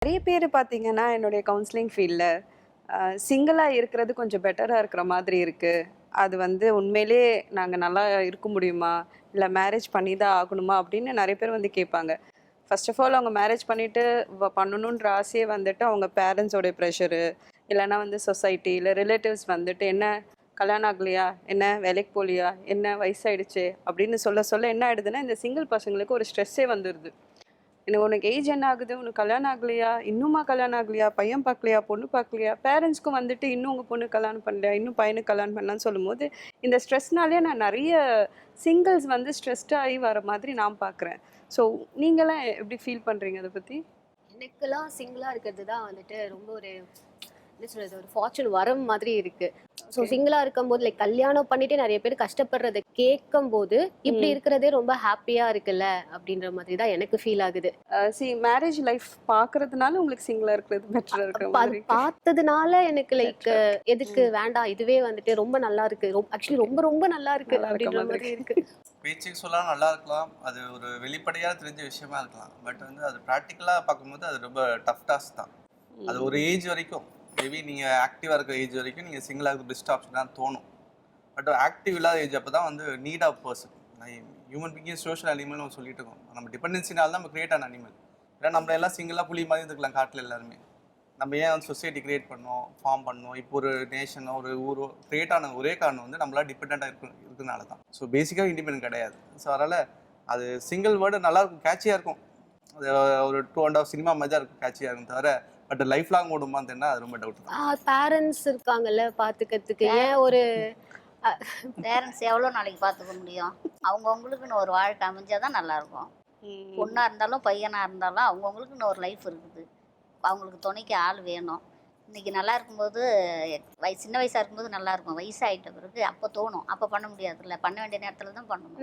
நெறைய பேரு பார்த்தீங்கன்னா, என்னுடைய கவுன்சிலிங் ஃபீல்ட்ல சிங்கிளா இருக்கிறது கொஞ்சம் பெட்டரா இருக்கிற மாதிரி இருக்கு. அது வந்து உண்மையிலேயே நாங்க நல்லா இருக்க முடியுமா? இல்ல மேரேஜ் பண்ணி தான் ஆகணுமா? அப்படின்னு நெறைய பேர் வந்து கேட்பாங்க. ஃபர்ஸ்ட் ஆஃப் ஆல் அவங்க மேரேஜ் பண்ணிட்டு பண்ணணுன்ற ஆசையே வந்துட்டு அவங்க பேரண்ட்ஸோட ப்ரெஷரு, இல்லன்னா வந்து சொசைட்டி, இல்ல ரிலேட்டிவ்ஸ் வந்துட்டு என்ன கல்யாணம் ஆகலையா? என்ன வேலைக்கு போகலையா? என்ன வயசாயிடுச்சே! அப்படின்னு சொல்ல சொல்ல என்ன ஆயிடுதுன்னா, இந்த சிங்கிள் பசங்களுக்கு ஒரு ஸ்ட்ரெஸ்ஸே வந்துருது. எனக்கு உனக்கு ஏஜ் என்ன ஆகுது? உனக்கு கல்யாணம் ஆகலையா? இன்னுமா கல்யாணம் ஆகலையா? பையன் பார்க்கலையா? பொண்ணு பார்க்கலையா? பேரண்ட்ஸ்க்கும் வந்துட்டு இன்னும் உங்க பொண்ணுக்கு கல்யாணம் பண்ணலையா? இன்னும் பையனுக்கு கல்யாணம் பண்ணலான்னு சொல்லும்போது, இந்த ஸ்ட்ரெஸ்னாலயே நான் நெறைய சிங்கிள்ஸ் வந்து ஸ்ட்ரெஸ்ட் ஆயி வர மாதிரி நான் பார்க்குறேன். ஸோ நீங்கலாம் எப்படி ஃபீல் பண்றீங்க அத பத்தி? எனக்கெல்லாம் சிங்கிளா இருக்கிறது தான் வந்துட்டு ரொம்ப ஒரு என்ன சொல்றது ஒரு ஃபார்ச்சூன் வரம் மாதிரி இருக்கு. So okay. சிங்கிளா இருக்கும்போது லைக் கல்யாணம் பண்ணிட்டு நிறைய பேர் கஷ்டப்படுறத கேட்கும் போது இப்படி ம். இருக்கிறதே ரொம்ப ஹாப்பியா இருக்குல்ல அப்படின்ற மாதிரி தான் எனக்கு ஃபீல் ஆகுது. மேரேஜ் லைஃப் பார்க்கறதுனால உங்களுக்கு சிங்கிளா இருக்கிறது பெட்டரா இருக்கிற அது மாதிரி இருக்கு. பார்த்ததுனால எனக்கு லைக் பெட்டரா இருக்கு. எதுக்கு ம். வேண்டாம் இதுவே வந்துட்டு ரொம்ப நல்லா இருக்கு ஆக்சுவலி ஓகே. ரொம்ப ரொம்ப நல்லா இருக்கு நல்லா இருக்க அப்படின்ற மாதிரி மாதிரி இருக்கு. இருக்கு. பேச்சுக்கு சொல்லலாம் நல்லா இருக்கலாம். அது ஒரு வெளிப்படையா தெரிஞ்ச விஷயமா இருக்கலாம். பட் வந்து அது பிராக்டிகலா பார்க்கும்போது அது ரொம்ப டஃப் டாஸ்க் தான். அது ஒரு ம். ஏஜ் வரைக்கும் மேபி நீங்க ஆக்டிவா இருக்கிற ஏஜ் வரைக்கும் நீங்க சிங்கிளா இருக்கிறது பெஸ்ட் ஆப்ஷன் தான் தோணும். பட் ஆக்டிவ் இல்லாத ஏஜ் அப்போ தான் வந்து need of person. Human being social அனிமல்னு நம்ம சொல்லிட்டு இருக்கோம். நம்ம டிபெண்டன்சினால தான் நம்ம கிரியேட் ஆன அனிமல். ஏன்னா நம்ம எல்லாம் சிங்கிளா புலி மாதிரி இருந்துக்கலாம் காட்டில் எல்லாருமே. நம்ம ஏன் வந்து சொசைட்டி கிரியேட் பண்ணோம், ஃபார்ம் பண்ணோம். இப்போ ஒரு நேஷனோ ஒரு ஊரோ கிரியேட் ஆன ஒரே காரணம் வந்து நம்மளா டிபெண்டாக இருக்கிறதுனால தான். ஸோ பேசிக்காக இண்டிபெண்டன்ட் கிடையாது. ஸோ அதனால் அது சிங்கிள் வேர்டு நல்லா இருக்கும், கேட்சியாக இருக்கும். அது ஒரு 2.5 சினிமா மாதிரி தான் இருக்கும், கேட்சியாக இருக்கும் தவிர பட் லைஃப் லாங் ஓடுமான்னு தெரினா அது ரொம்ப டவுட் தான். பேரண்ட்ஸ் இருக்காங்கல்ல பாத்துக்கிறதுக்கு ஏன் ஒரு பேரண்ட்ஸ் எவ்வளோ நாளைக்கு பார்த்துக்க முடியும்? அவங்கவுங்களுக்குன்னு ஒரு வாழ்க்கை அமைஞ்சாதான் நல்லா இருக்கும். ம். பொண்ணாக இருந்தாலும் பையனாக இருந்தாலும் அவங்கவுங்களுக்குன்னு ஒரு லைஃப் இருக்குது. அவங்களுக்கு துணைக்கு ஆள் வேணும். இன்னைக்கு நல்லா இருக்கும்போது சின்ன வயசாக இருக்கும்போது நல்லா இருக்கும். வயசாகிட்ட பிறகு அப்போ தோணும். அப்போ பண்ண முடியாதுல்ல. பண்ண வேண்டிய நேரத்தில் தான் பண்ணணும்.